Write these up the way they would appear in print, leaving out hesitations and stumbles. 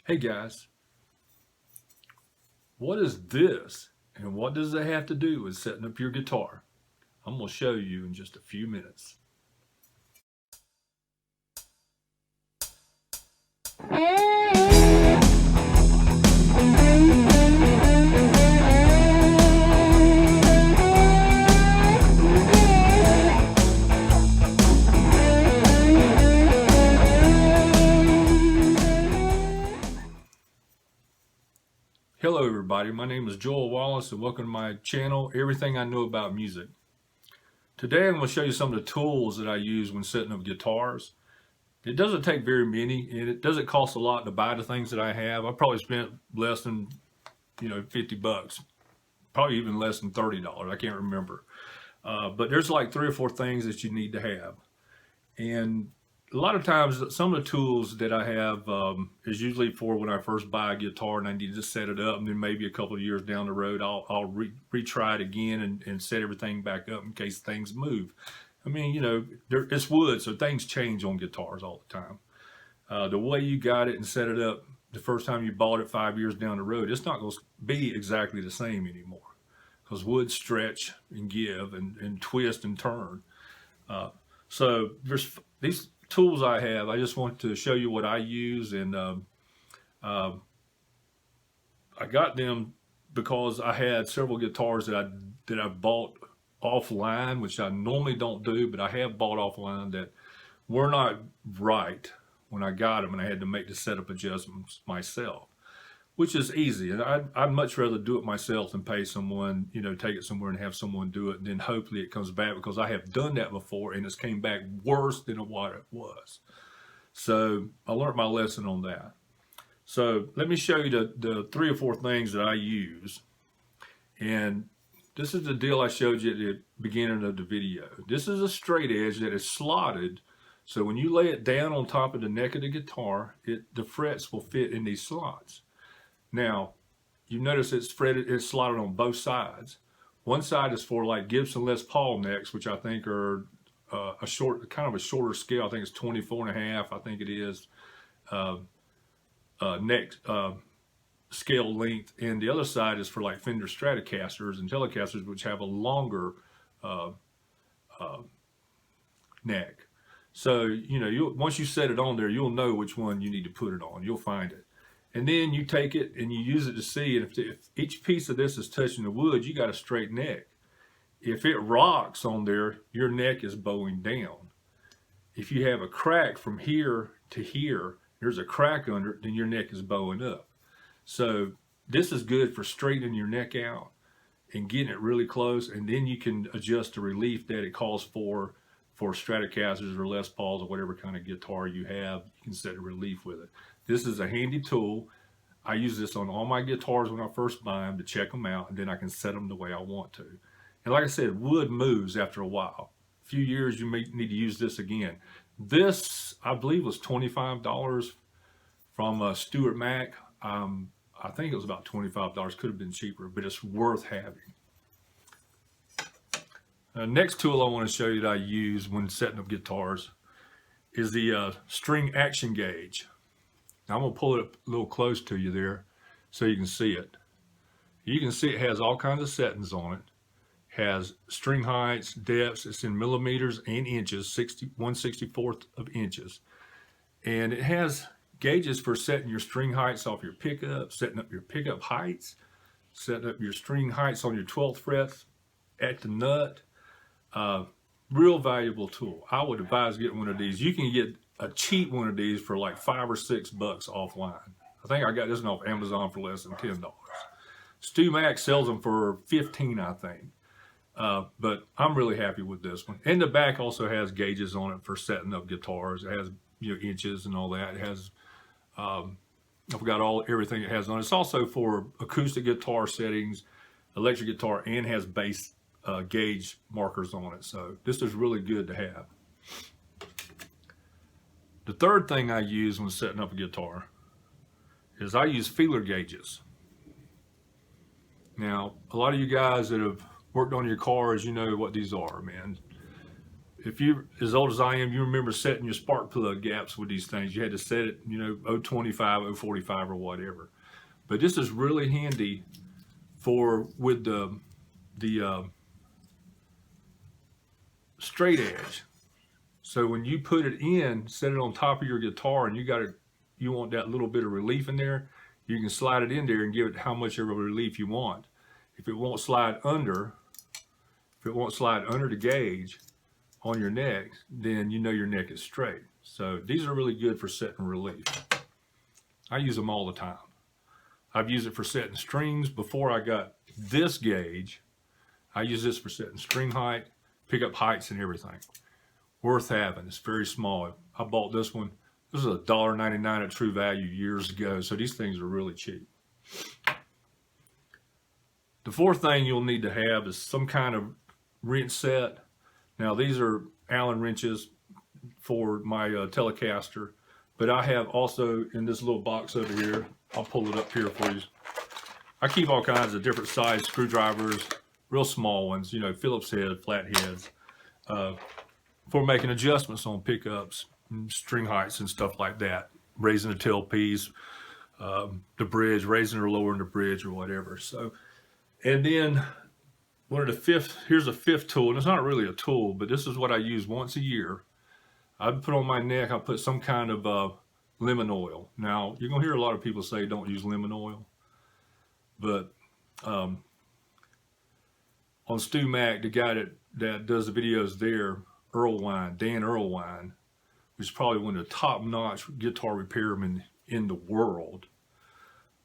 Hey guys, what is this and what does it have to do with setting up your guitar? I'm going to show you in just a few minutes. Hello everybody, my name is Wallace and welcome to my channel, Everything I Know About Music. Today I'm going to show you some of the tools that I use when setting up guitars. It doesn't take very many and it doesn't cost a lot to buy the things that I have. I probably spent less than 50 bucks, probably even less than $30, I can't remember. But there's like 3 or 4 things that you need to have. And a lot of times, some of the tools that I have is usually for when I first buy a guitar and I need to set it up, and then maybe a couple of years down the road, I'll retry it again and set everything back up in case things move. I mean, it's wood, so things change on guitars all the time. The way you got it and set it up the first time you bought it 5 years down the road, it's not going to be exactly the same anymore because wood stretch and give and twist and turn. So there's these tools I have. I just want to show you what I use, and I got them because I had several guitars that I bought offline, which I normally don't do, but I have bought offline that were not right when I got them, and I had to make the setup adjustments myself, which is easy. And I'd much rather do it myself than pay someone, take it somewhere and have someone do it, and then hopefully it comes back, because I have done that before and it's came back worse than what it was. So I learned my lesson on that. So let me show you the 3 or 4 things that I use. And this is the deal I showed you at the beginning of the video. This is a straight edge that is slotted. So when you lay it down on top of the neck of the guitar, the frets will fit in these slots. Now, you notice it's slotted on both sides. One side is for like Gibson Les Paul necks, which I think are kind of a shorter scale. I think it's 24.5. I think it is neck scale length. And the other side is for like Fender Stratocasters and Telecasters, which have a longer neck. So, once you set it on there, you'll know which one you need to put it on. You'll find it. And then you take it and you use it to see, and if each piece of this is touching the wood, you got a straight neck. If it rocks on there, your neck is bowing down. If you have a crack from here to here, there's a crack under it, then your neck is bowing up. So this is good for straightening your neck out and getting it really close, and then you can adjust the relief that it calls for Stratocasters or Les Pauls or whatever kind of guitar you have. You can set a relief with it. This is a handy tool. I use this on all my guitars when I first buy them to check them out, and then I can set them the way I want to. And like I said, wood moves after a while. A few years you may need to use this again. This, I believe, was $25 from Stuart Mac. I think it was about $25. Could have been cheaper, but it's worth having. Next tool I want to show you that I use when setting up guitars is the string action gauge. Now I'm going to pull it up a little close to you there so you can see it. You can see it has all kinds of settings on it. Has string heights, depths, it's in millimeters and inches, 1/64 of inches. And it has gauges for setting your string heights off your pickup, setting up your pickup heights, setting up your string heights on your 12th fret at the nut. Real valuable tool. I would advise getting one of these. You can get a cheap one of these for like $5 or $6 offline. I think I got this one off Amazon for less than $10. Stu Mac sells them for $15, I think. But I'm really happy with this one. And the back also has gauges on it for setting up guitars. It has inches and all that. It has I forgot everything it has on it. It's also for acoustic guitar settings, electric guitar, and has bass gauge markers on it. So this is really good to have. The third thing I use when setting up a guitar is I use feeler gauges. Now, a lot of you guys that have worked on your cars, you know what these are, man. if you're as old as I am, you remember setting your spark plug gaps with these things. You had to set it, 025, 045 or whatever. But this is really handy with the straight edge. So when you put it in, set it on top of your guitar, and you want that little bit of relief in there, you can slide it in there and give it how much of a relief you want. If it won't slide under the gauge on your neck, then you know your neck is straight. So these are really good for setting relief. I use them all the time. I've used it for setting strings before I got this gauge. I use this for setting string height, pickup heights, and everything. Worth having. It's very small. I bought this one. This was $1.99 at True Value years ago, so these things are really cheap. The fourth thing you'll need to have is some kind of wrench set. Now these are Allen wrenches for my Telecaster, but I have also in this little box over here, I'll pull it up here for you. I keep all kinds of different size screwdrivers, real small ones, Phillips head, flat heads, for making adjustments on pickups, string heights and stuff like that, raising the tailpiece, the bridge, raising or lowering the bridge or whatever. So, and then here's a fifth tool, and it's not really a tool, but this is what I use once a year. I put on my neck, I put some kind of lemon oil. Now, you're gonna hear a lot of people say don't use lemon oil, but on Stu Mac, the guy that does the videos there, Dan Erlewine, which is probably one of the top-notch guitar repairmen in the world,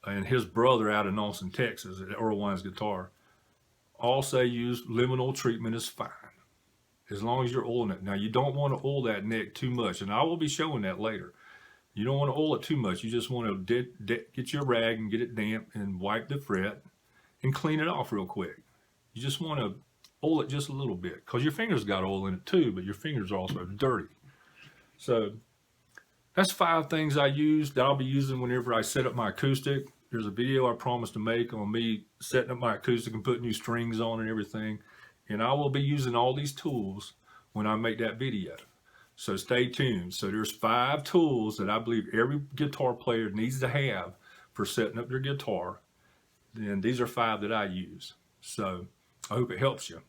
and his brother out in Austin, Texas, at Erlewine's Guitar, all say use lemon oil treatment is fine, as long as you're oiling it. Now, you don't want to oil that neck too much, and I will be showing that later. You don't want to oil it too much. You just want to get your rag and get it damp and wipe the fret and clean it off real quick. You just want to oil it just a little bit, because your fingers got oil in it too, but your fingers are also dirty. So that's 5 things I use that I'll be using whenever I set up my acoustic. There's a video I promised to make on me setting up my acoustic and putting new strings on and everything. And I will be using all these tools when I make that video. So stay tuned. So there's 5 tools that I believe every guitar player needs to have for setting up their guitar. And these are 5 that I use. So I hope it helps you.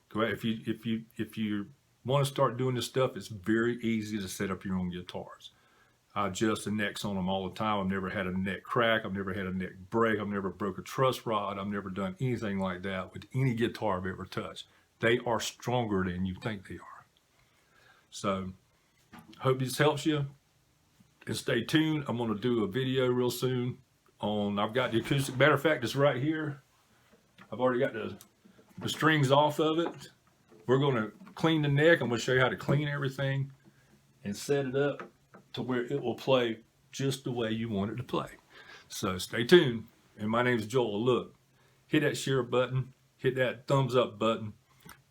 Go ahead. If you want to start doing this stuff, it's very easy to set up your own guitars. I adjust the necks on them all the time. I've never had a neck crack. I've never had a neck break. I've never broke a truss rod. I've never done anything like that with any guitar I've ever touched. They are stronger than you think they are. So, hope this helps you. And stay tuned. I'm going to do a video real soon on, I've got the acoustic. Matter of fact, it's right here. I've already got the strings off of it. We're going to clean the neck. I'm going to show you how to clean everything and set it up to where it will play just the way you want it to play. So stay tuned. And my name is Joel. Look, hit that share button, hit that thumbs up button,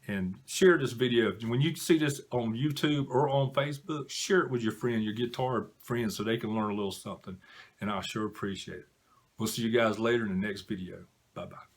and share this video. When you see this on YouTube or on Facebook, share it with your friend, your guitar friends, so they can learn a little something. And I sure appreciate it. We'll see you guys later in the next video. Bye-bye.